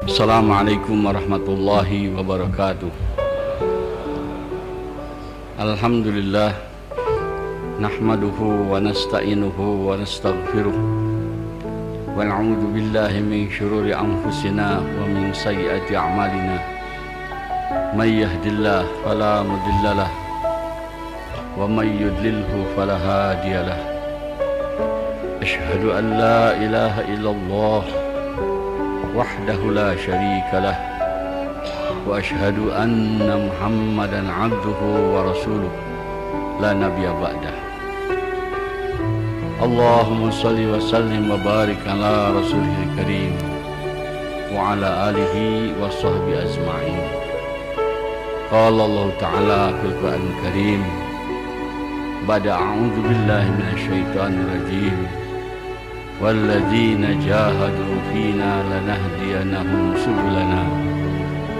Assalamualaikum warahmatullahi wabarakatuh. Alhamdulillah, nahmaduhu wa nasta'inuhu wa nastaghfiruh wa na'udzu billahi min syururi anfusina wa min sayyiati a'malina. May yahdihillahu fala mudhillalah wa may yudlilhu fala hadiyalah. Asyhadu an la ilaha illallah wahdahu la syarika lah wa asyhadu anna Muhammadan abduhu wa rasuluh la nabiyya ba'dah. Allahumma salli wa sallim wa barik ala rasulihil karim wa ala alihi wa sahbihi ajma'in. Qala Allah ta'ala fil Qur'anil karim ba'da a'udzu billahi minasy syaithanir rajim. وَالَّذِينَ جَاهَدُوا فِينَا لَنَهْدِيَنَّهُمْ سُبُلَنَا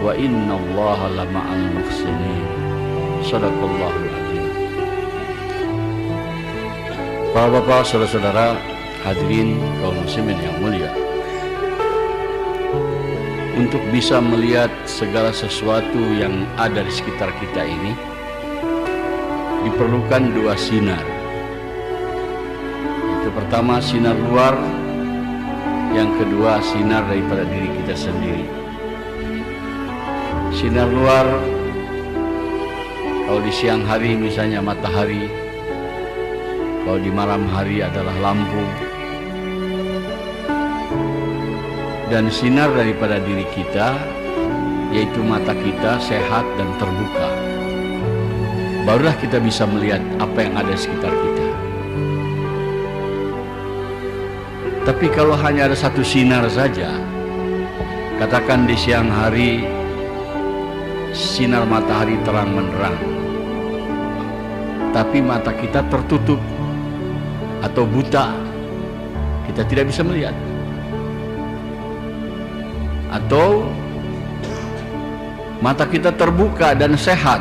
وَإِنَّ اللَّهَ لَمَعَ الْمُحْسِنِينَ. Shadaqallahul azim. Para bapak, saudara-saudara, hadirin kaum muslimin yang mulia, untuk bisa melihat segala sesuatu yang ada di sekitar kita ini diperlukan dua sinar. Pertama, sinar luar. Yang kedua, sinar daripada diri kita sendiri. Sinar luar, kalau di siang hari misalnya matahari, kalau di malam hari adalah lampu. Dan sinar daripada diri kita, yaitu mata kita sehat dan terbuka. Barulah kita bisa melihat apa yang ada di sekitar kita. Tapi kalau hanya ada satu sinar saja, katakan di siang hari sinar matahari terang benderang, tapi mata kita tertutup atau buta, kita tidak bisa melihat. Atau mata kita terbuka dan sehat,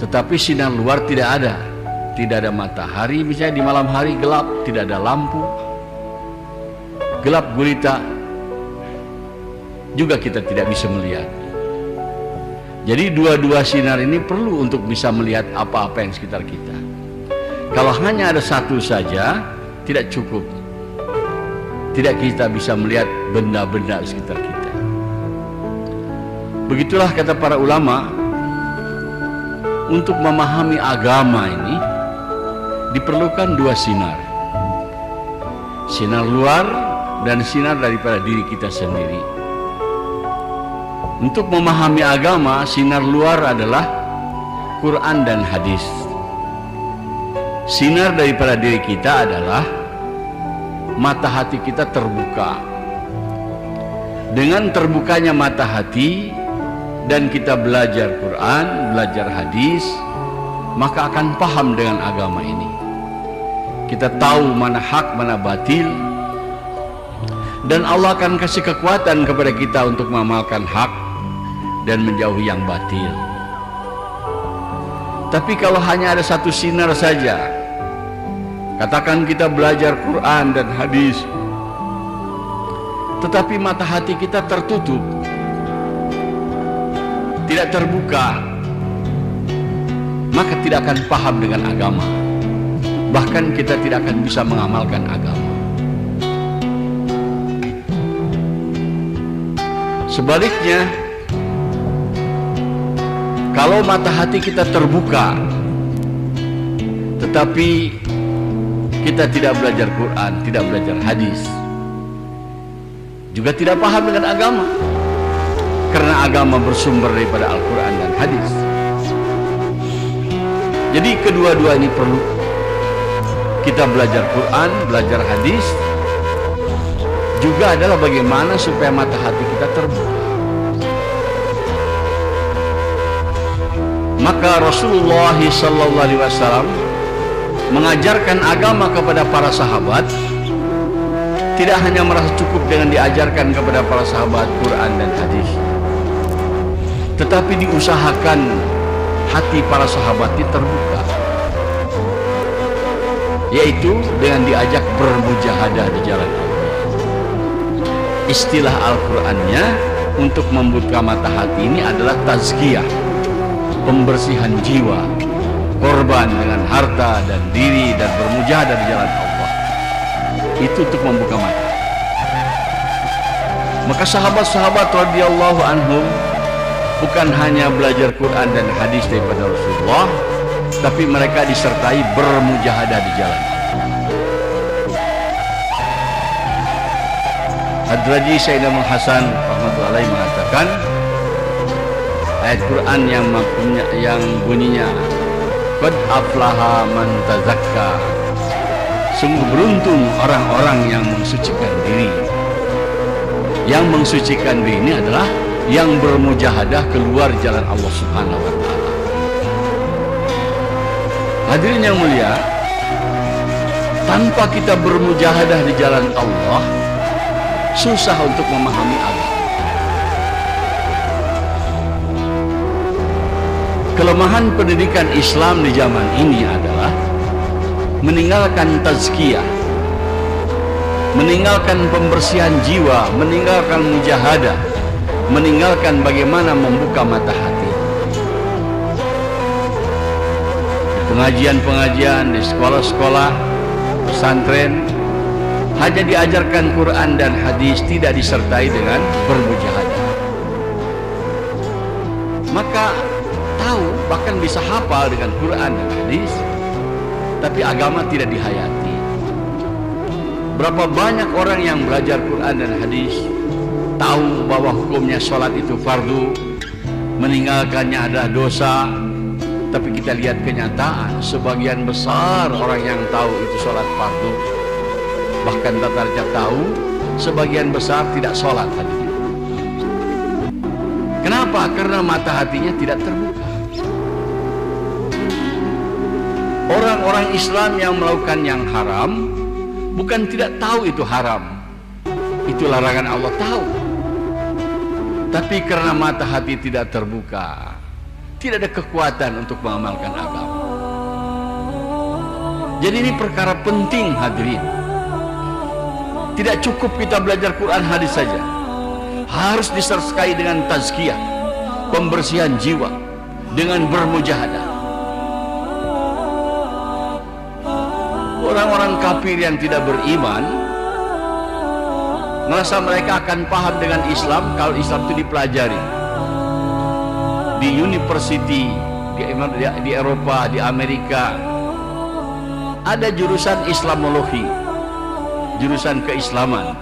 tetapi sinar luar tidak ada. Tidak ada matahari, misalnya di malam hari gelap, tidak ada lampu, gelap gulita, juga kita tidak bisa melihat. Jadi dua-dua sinar ini perlu untuk bisa melihat apa-apa yang sekitar kita. Kalau hanya ada satu saja, tidak cukup. Tidak kita bisa melihat benda-benda di sekitar kita. Begitulah kata para ulama, untuk memahami agama ini diperlukan dua sinar. Sinar luar dan sinar daripada diri kita sendiri. Untuk memahami agama, sinar luar adalah Quran dan hadis. Sinar daripada diri kita adalah mata hati kita terbuka. Dengan terbukanya mata hati dan kita belajar Quran, belajar hadis, maka akan paham dengan agama ini. Kita tahu mana hak, mana batil, dan Allah akan kasih kekuatan kepada kita untuk mengamalkan hak dan menjauhi yang batil. Tapi kalau hanya ada satu sinar saja, katakan kita belajar Quran dan hadis, tetapi mata hati kita tertutup, tidak terbuka, maka tidak akan paham dengan agama. Bahkan kita tidak akan bisa mengamalkan agama. Sebaliknya, kalau mata hati kita terbuka, tetapi kita tidak belajar Quran, tidak belajar hadis, juga tidak paham dengan agama, karena agama bersumber daripada Al-Quran dan hadis. Jadi kedua-dua ini perlu. Kita belajar Quran, belajar hadis, juga adalah bagaimana supaya mata hati kita terbuka. Maka Rasulullah SAW mengajarkan agama kepada para sahabat, tidak hanya merasa cukup dengan diajarkan kepada para sahabat Quran dan hadis, tetapi diusahakan hati para sahabat ini terbuka, yaitu dengan diajak bermujahadah di jalan Allah. istilah Al-Qur'annya untuk membuka mata hati ini adalah tazkiyah, pembersihan jiwa, korban dengan harta dan diri dan bermujahadah di jalan Allah. Itu untuk membuka mata. Maka sahabat-sahabat radhiyallahu anhum bukan hanya belajar Quran dan hadis daripada Rasulullah, tapi mereka disertai bermujahadah di jalan Allah. Hadraji Sayyidina Hasan rahmatullahi mengatakan ayat Quran yang bunyinya qad aflaha man tazakka, sungguh beruntung orang-orang yang mensucikan diri. Yang mensucikan diri ini adalah yang bermujahadah keluar jalan Allah Subhanahu wa taala. Hadirin yang mulia, tanpa kita bermujahadah di jalan Allah, susah untuk memahami agama. Kelemahan pendidikan Islam di zaman ini adalah meninggalkan tazkiyah, meninggalkan pembersihan jiwa, meninggalkan mujahadah, meninggalkan bagaimana membuka mata hati. Pengajian-pengajian di sekolah-sekolah, pesantren, hanya diajarkan Quran dan hadis, tidak disertai dengan bermujahadah. Maka tahu, bahkan bisa hafal dengan Quran dan hadis, tapi agama tidak dihayati. Berapa banyak orang yang belajar Quran dan hadis, tahu bahwa hukumnya sholat itu fardu, meninggalkannya adalah dosa, tapi kita lihat kenyataan, sebagian besar orang yang tahu itu sholat fardu, bahkan tata cara tahu, sebagian besar tidak sholat tadi. Kenapa? Karena mata hatinya tidak terbuka. Orang-orang Islam yang melakukan yang haram bukan tidak tahu itu haram, itu larangan Allah, tahu, tapi karena mata hati tidak terbuka, tidak ada kekuatan untuk mengamalkan agama. Jadi ini perkara penting, hadirin. Tidak cukup kita belajar Quran hadis saja, harus disertai dengan tazkiyah, pembersihan jiwa, dengan bermujahadah. Orang-orang kafir yang tidak beriman merasa mereka akan paham dengan Islam kalau Islam itu dipelajari di university, di Eropa, di Amerika. Ada jurusan Islamologi, jurusan keislaman,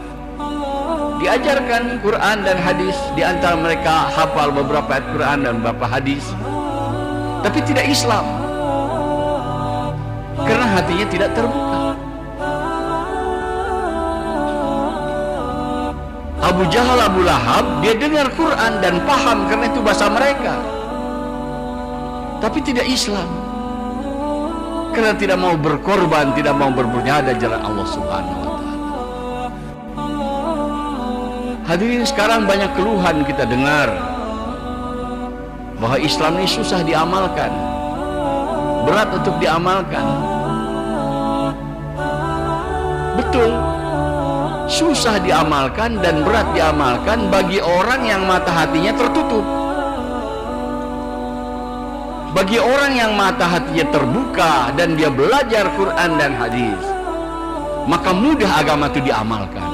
diajarkan Quran dan hadis. Di antara mereka hafal beberapa ayat Quran dan beberapa hadis, tapi tidak Islam, karena hatinya tidak terbuka. Abu Jahal, Abu Lahab, dia dengar Quran dan paham karena itu bahasa mereka, tapi tidak Islam, karena tidak mau berkorban, tidak mau bermujahadah jalan Allah Subhanahu wa taala. Hadirin, sekarang banyak keluhan kita dengar bahwa Islam ini susah diamalkan, berat untuk diamalkan. Betul, susah diamalkan dan berat diamalkan bagi orang yang mata hatinya tertutup. Bagi orang yang mata hatinya terbuka dan dia belajar Quran dan hadis, maka mudah agama itu diamalkan.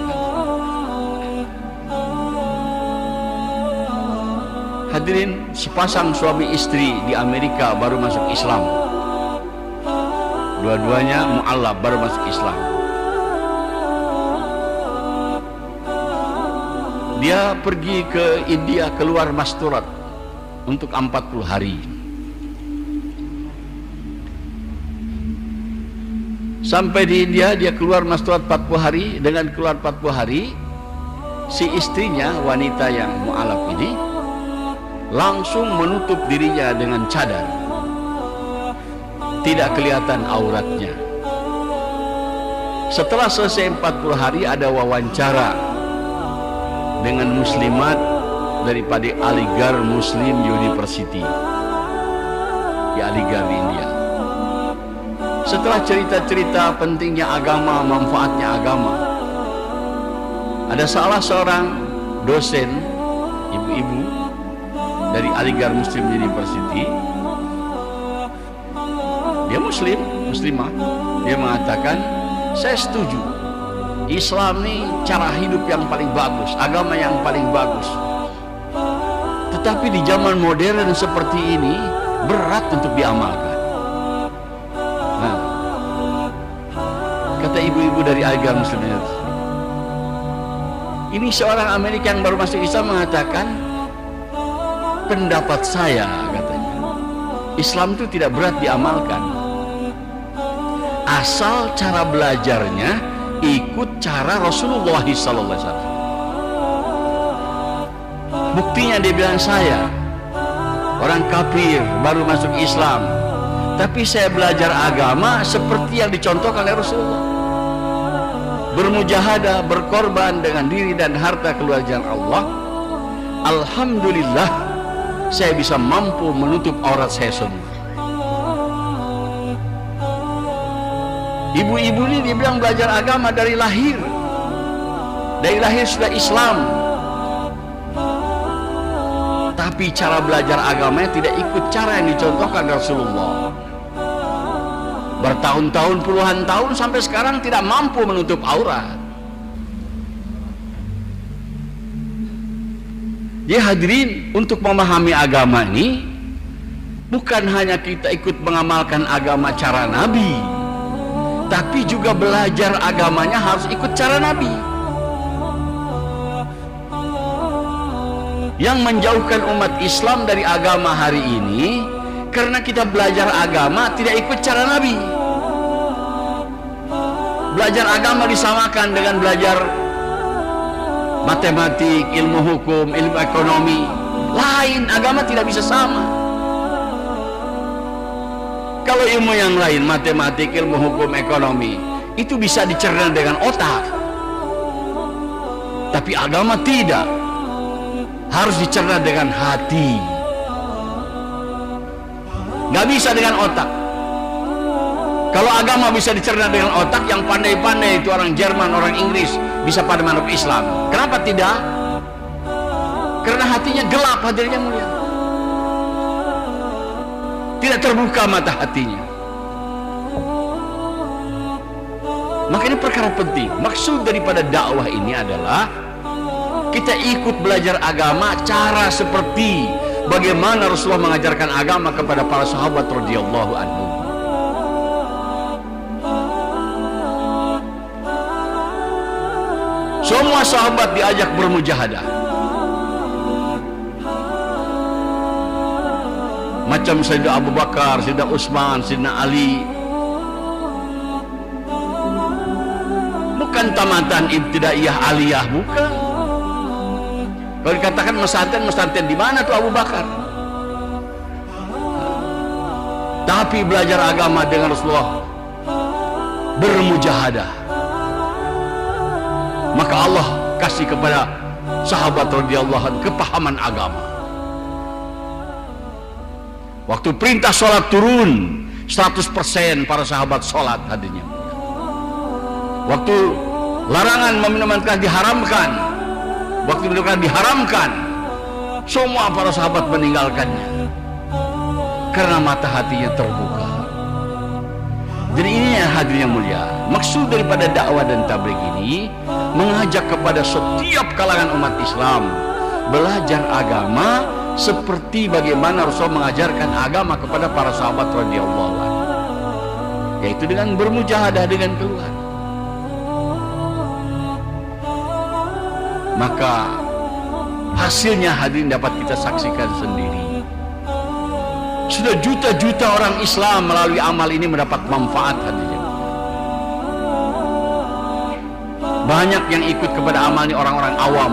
Hadirin, sepasang suami istri di Amerika baru masuk Islam. Dua-duanya mu'allaf, baru masuk Islam. Dia pergi ke India, keluar masturat untuk 40 hari. Sampai di India, dia keluar masturat 40 hari. Dengan keluar 40 hari, si istrinya, wanita yang mu'alaf ini, langsung menutup dirinya dengan cadar, tidak kelihatan auratnya. Setelah selesai 40 hari, ada wawancara dengan muslimat daripada Aligarh Muslim University di Aligarh di India. Setelah cerita-cerita pentingnya agama, manfaatnya agama, Ada salah seorang dosen ibu-ibu dari Aligarh Muslim University, dia muslimah, dia mengatakan, saya setuju Islam ini cara hidup yang paling bagus, agama yang paling bagus, tetapi di zaman modern seperti ini berat untuk diamalkan. Nah, kata ibu-ibu dari Aligarh Muslim University, ini seorang Amerika yang baru masuk Islam mengatakan, pendapat saya, katanya, Islam itu tidak berat diamalkan, asal cara belajarnya ikut cara Rasulullah SAW. Buktinya dia bilang, saya orang kafir baru masuk Islam, tapi saya belajar agama seperti yang dicontohkan oleh Rasulullah, bermujahadah, berkorban dengan diri dan harta keluarga Allah. Alhamdulillah, saya bisa mampu menutup aurat saya semua. Ibu-ibu ini dia bilang belajar agama dari lahir sudah Islam, tapi cara belajar agamanya tidak ikut cara yang dicontohkan Rasulullah. Bertahun-tahun, puluhan tahun sampai sekarang tidak mampu menutup aurat. Ya hadirin, untuk memahami agama ini bukan hanya kita ikut mengamalkan agama cara Nabi, tapi juga belajar agamanya harus ikut cara Nabi. Yang menjauhkan umat Islam dari agama hari ini karena kita belajar agama tidak ikut cara Nabi. Belajar agama disamakan dengan belajar matematik, ilmu hukum, ilmu ekonomi. Lain, agama tidak bisa sama. Kalau ilmu yang lain, matematik, ilmu hukum, ekonomi, itu bisa dicerna dengan otak. Tapi agama tidak, harus dicerna dengan hati. Nggak bisa dengan otak. Kalau agama bisa dicerna dengan otak, yang pandai-pandai itu orang Jerman, orang Inggris bisa pada manut Islam. Kenapa tidak? Karena hatinya gelap, hadirnya mulia. Tidak terbuka mata hatinya. Maka ini perkara penting. Maksud daripada dakwah ini adalah kita ikut belajar agama cara seperti bagaimana Rasulullah mengajarkan agama kepada para sahabat radhiyallahu anhum. Semua sahabat diajak bermujahadah. Macam Sayyidina Abu Bakar, Sayyidina Utsman, Sayyidina Ali. Bukan tamatan ibtidaiyah aliyah, bukan. Kalau dikatakan mesanten di mana tuh Abu Bakar? Tapi belajar agama dengan Rasulullah, bermujahadah. Maka Allah kasih kepada sahabat radhiyallahu anhu kepahaman agama. Waktu perintah sholat turun, 100% para sahabat sholat hadirnya. Waktu larangan meminum keras diharamkan, waktu minum keras diharamkan, semua para sahabat meninggalkannya karena mata hatinya terbuka. Jadi ini yang hadir yang mulia. Maksud daripada dakwah dan tabligh ini mengajak kepada setiap kalangan umat Islam belajar agama seperti bagaimana Rasul mengajarkan agama kepada para sahabat radhiyallahu anhu, yaitu dengan bermujahadah dengan Tuhan. Maka hasilnya hadirin dapat kita saksikan sendiri. Sudah juta-juta orang Islam melalui amal ini mendapat manfaat hadirin. Banyak yang ikut kepada amal ini orang-orang awam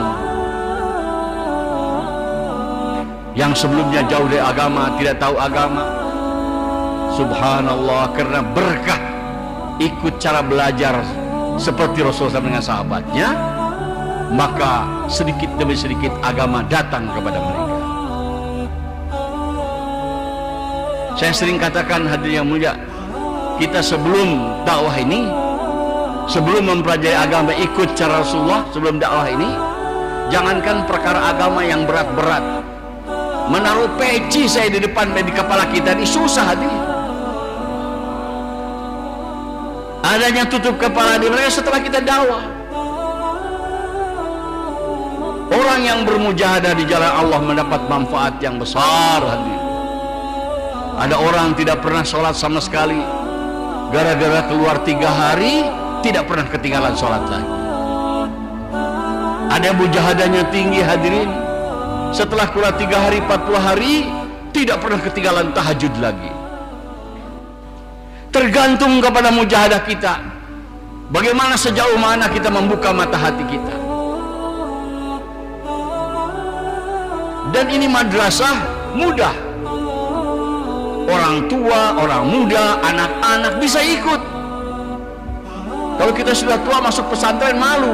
yang sebelumnya jauh dari agama, tidak tahu agama. Subhanallah, karena berkah ikut cara belajar seperti Rasulullah dengan sahabatnya, maka sedikit demi sedikit agama datang kepada mereka. Saya sering katakan hadirin yang mulia, kita sebelum dakwah ini sebelum mempelajari agama ikut cara Rasulullah sebelum dakwah ini. Jangankan perkara agama yang berat-berat, menaruh peci saya di depan dan di kepala kita ini susah hadirin. Adanya tutup kepala di mereka setelah kita dakwah. Orang yang bermujahadah di jalan Allah mendapat manfaat yang besar hadirin. Ada orang tidak pernah sholat sama sekali, gara-gara keluar 3 hari tidak pernah ketinggalan sholat lagi. Ada mujahadahnya tinggi hadirin, setelah keluar 3 hari 40 hari tidak pernah ketinggalan tahajud lagi. Tergantung kepada mujahadah kita, bagaimana sejauh mana kita membuka mata hati kita. Dan ini madrasah mudah, orang tua, orang muda, anak-anak bisa ikut. Kalau kita sudah tua masuk pesantren malu,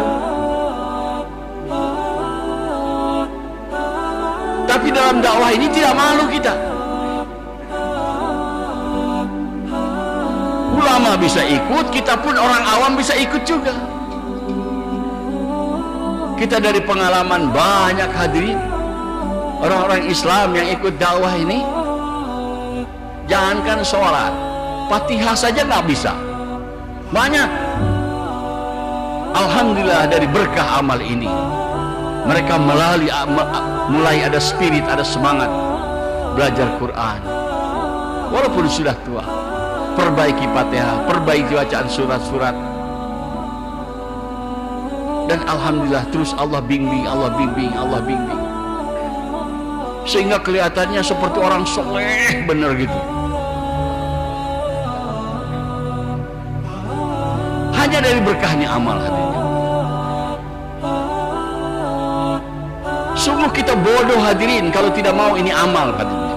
tapi dalam dakwah ini tidak malu kita. Ulama bisa ikut, kita pun orang awam bisa ikut juga. Kita dari pengalaman banyak hadirin, orang-orang Islam yang ikut dakwah ini, jangankan sholat, Fatihah saja nggak bisa. Banyak. Alhamdulillah dari berkah amal ini, mereka mulai ada spirit, ada semangat belajar Quran. Walaupun sudah tua, perbaiki Fatihah, perbaiki bacaan surat-surat. Dan alhamdulillah terus Allah bimbing, Allah bimbing, Allah bimbing, sehingga kelihatannya seperti orang soleh bener gitu. Hanya dari berkahnya amal hadirin. Sungguh kita bodoh hadirin kalau tidak mau ini amal hadirin.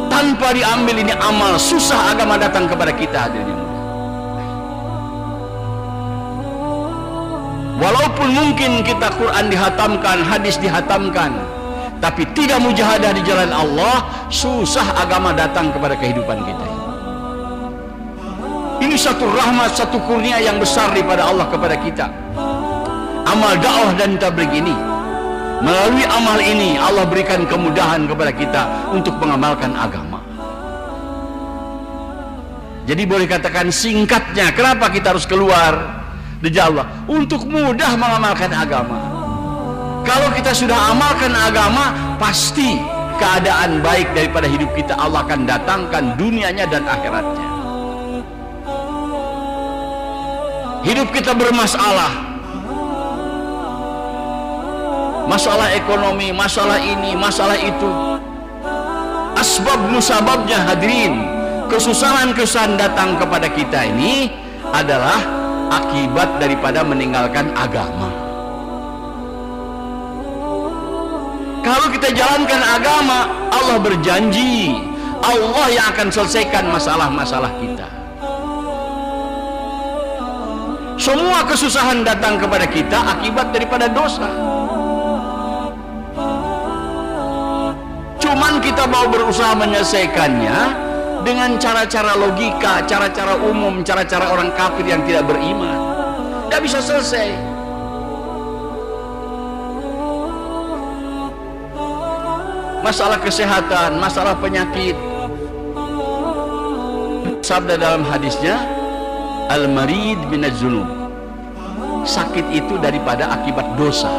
Tanpa diambil ini amal, susah agama datang kepada kita hadirin. Walaupun mungkin kita Quran dihatamkan, hadis dihatamkan, tapi tidak mujahadah di jalan Allah, susah agama datang kepada kehidupan kita. Ini satu rahmat, satu kurnia yang besar daripada Allah kepada kita. Amal dakwah dan tabligh ini, melalui amal ini Allah berikan kemudahan kepada kita untuk mengamalkan agama. Jadi boleh katakan singkatnya, kenapa kita harus keluar di jalan Allah? Untuk mudah mengamalkan agama. Kalau kita sudah amalkan agama, pasti keadaan baik daripada hidup kita Allah akan datangkan dunianya dan akhiratnya. Hidup kita bermasalah, masalah ekonomi, masalah ini, masalah itu, asbab musababnya hadirin, kesusahan-kesusahan datang kepada kita ini adalah akibat daripada meninggalkan agama. Kalau kita jalankan agama, Allah berjanji Allah yang akan selesaikan masalah-masalah kita. Semua kesusahan datang kepada kita akibat daripada dosa. Cuman kita mau berusaha menyelesaikannya dengan cara-cara logika, cara-cara umum, cara-cara orang kafir yang tidak beriman. Tidak bisa selesai. Masalah kesehatan, masalah penyakit. Sabda dalam hadisnya, al-marid minaz-dzunub, sakit itu daripada akibat dosa.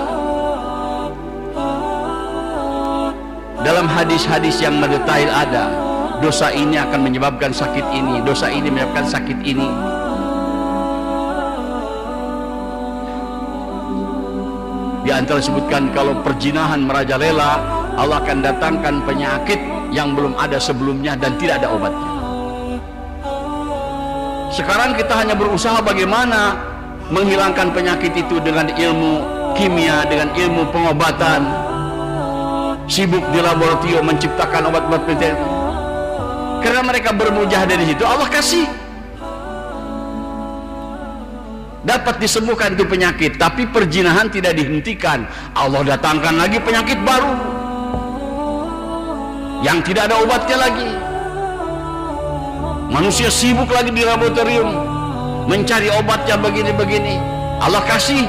Dalam hadis-hadis yang mendetail ada, dosa ini akan menyebabkan sakit ini, dosa ini menyebabkan sakit ini. Di antara disebutkan kalau perzinahan merajalela, Allah akan datangkan penyakit yang belum ada sebelumnya dan tidak ada obatnya. Sekarang kita hanya berusaha bagaimana menghilangkan penyakit itu dengan ilmu kimia, dengan ilmu pengobatan. Sibuk di laboratorium menciptakan obat-obat penelitian. Karena mereka bermujahadah di situ, Allah kasih. Dapat disembuhkan itu penyakit, tapi perzinahan tidak dihentikan. Allah datangkan lagi penyakit baru yang tidak ada obatnya lagi. Manusia sibuk lagi di laboratorium mencari obatnya begini-begini, Allah kasih.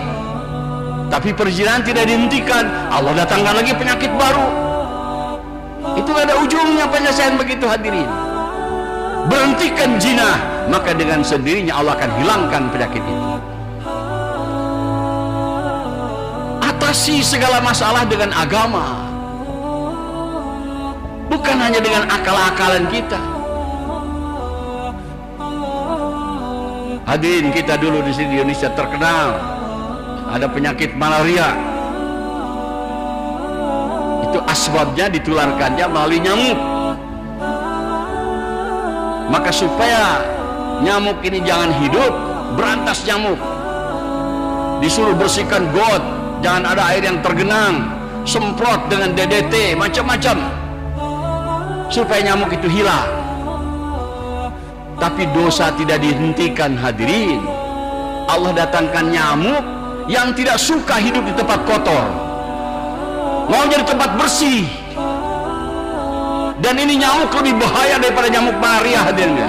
Tapi perzinahan tidak dihentikan, Allah datangkan lagi penyakit baru. Itu ada ujungnya penyelesaian begitu hadirin. Berhentikan zina, maka dengan sendirinya Allah akan hilangkan penyakit itu. Atasi segala masalah dengan agama, bukan hanya dengan akal-akalan kita. Hadirin, kita dulu di sini di Indonesia terkenal ada penyakit malaria. Itu asbabnya ditularkannya melalui nyamuk. Maka supaya nyamuk ini jangan hidup, berantas nyamuk, disuruh bersihkan got, jangan ada air yang tergenang, semprot dengan DDT, macam-macam, supaya nyamuk itu hilang. Tapi dosa tidak dihentikan hadirin. Allah datangkan nyamuk yang tidak suka hidup di tempat kotor, maunya di tempat bersih. Dan ini nyamuk lebih bahaya daripada nyamuk malaria hadirin.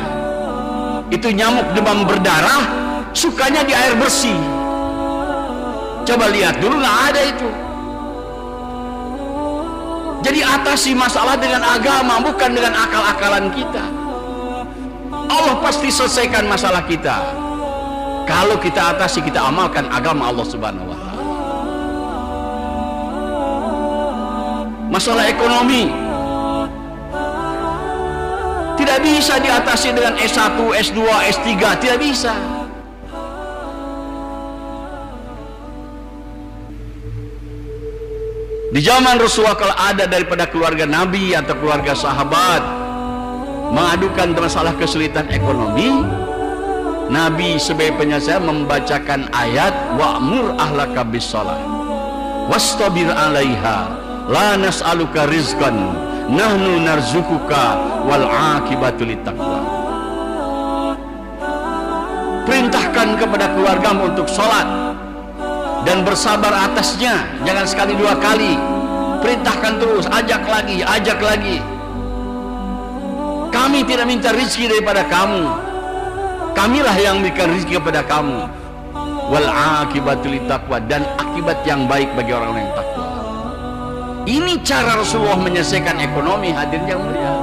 Itu nyamuk demam berdarah, sukanya di air bersih. Coba lihat dulu, nggak ada itu. Jadi atasi masalah dengan agama, bukan dengan akal-akalan kita. Allah pasti selesaikan masalah kita kalau kita atasi, kita amalkan agama Allah Subhanahu wa Ta'ala. Masalah ekonomi tidak bisa diatasi dengan S1, S2, S3, tidak bisa. Di zaman Rasulullah, kalau ada daripada keluarga Nabi atau keluarga sahabat mengadukan masalah kesulitan ekonomi, Nabi sebagai penyelesaian membacakan ayat wa'mur ahlaka bis-shalah wastabir 'alaiha la nas'aluka rizqan nahnu narzuquka wal 'aqibatu littaqwa. Perintahkan kepada keluargamu untuk sholat dan bersabar atasnya, jangan sekali dua kali. Perintahkan terus, ajak lagi, ajak lagi. Kami tidak minta rizki daripada kamu, kamilah yang memberikan rizki kepada kamu. Wal akibatul taqwa, dan akibat yang baik bagi orang-orang yang takwa. Ini cara Rasulullah menyelesaikan ekonomi hadirin yang mulia.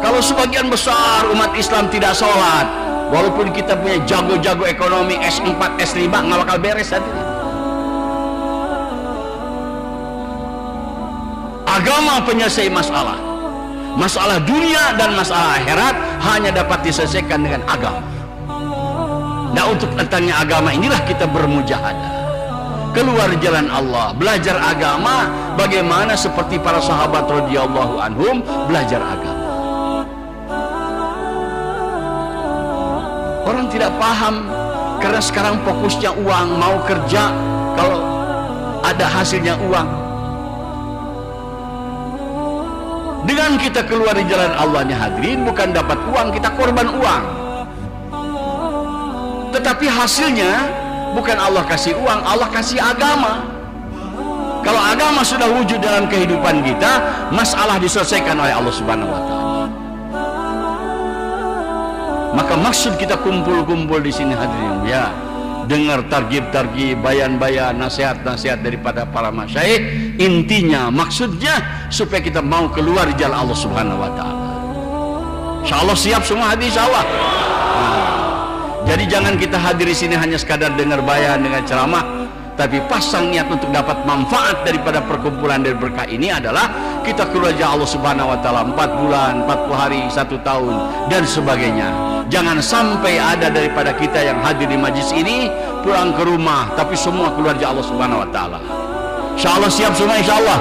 Kalau sebagian besar umat Islam tidak sholat, walaupun kita punya jago-jago ekonomi S4, S5, nggak bakal beres hadirin. Agama penyelesai masalah. Masalah dunia dan masalah akhirat hanya dapat diselesaikan dengan agama. Nah, untuk tentangnya agama inilah kita bermujahadah, keluar jalan Allah, belajar agama bagaimana seperti para sahabat radhiyallahu anhum belajar agama. Orang tidak paham karena sekarang fokusnya uang, mau kerja kalau ada hasilnya uang. Dengan kita keluar di jalan Allahnya hadirin, bukan dapat uang, kita korban uang. Tetapi hasilnya bukan Allah kasih uang, Allah kasih agama. Kalau agama sudah wujud dalam kehidupan kita, masalah diselesaikan oleh Allah Subhanahu wa Ta'ala. Maka maksud kita kumpul-kumpul di sini hadirin ya, dengar targib-targib, bayan-bayan, nasihat-nasihat daripada para masyayikh. Intinya, maksudnya supaya kita mau keluar di jalan Allah Subhanahu wa Ta'ala. Insyaallah siap semua hadir insyaallah. Jadi jangan kita hadir di sini hanya sekadar dengar bayan, dengar ceramah, tapi pasang niat untuk dapat manfaat daripada perkumpulan dan berkah ini adalah kita keluar di jalan Allah Subhanahu wa Ta'ala 4 bulan, 40 hari, 1 tahun dan sebagainya. Jangan sampai ada daripada kita yang hadir di majlis ini pulang ke rumah tapi semua keluar di Allah Subhanahu wa Ta'ala. Insyaallah siap semua insyaallah.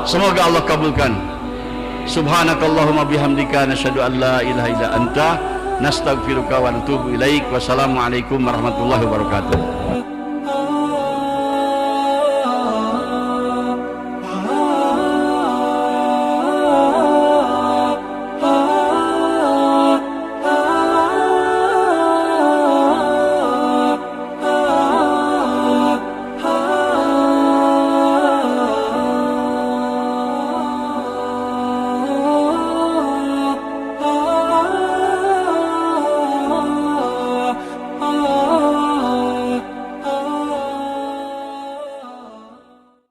Semoga Allah kabulkan. Subhanakallahumma bihamdika nasyhadu an la ilaha illa anta nastaghfiruka wa natubu ilaik. Wassalamualaikum warahmatullahi wabarakatuh.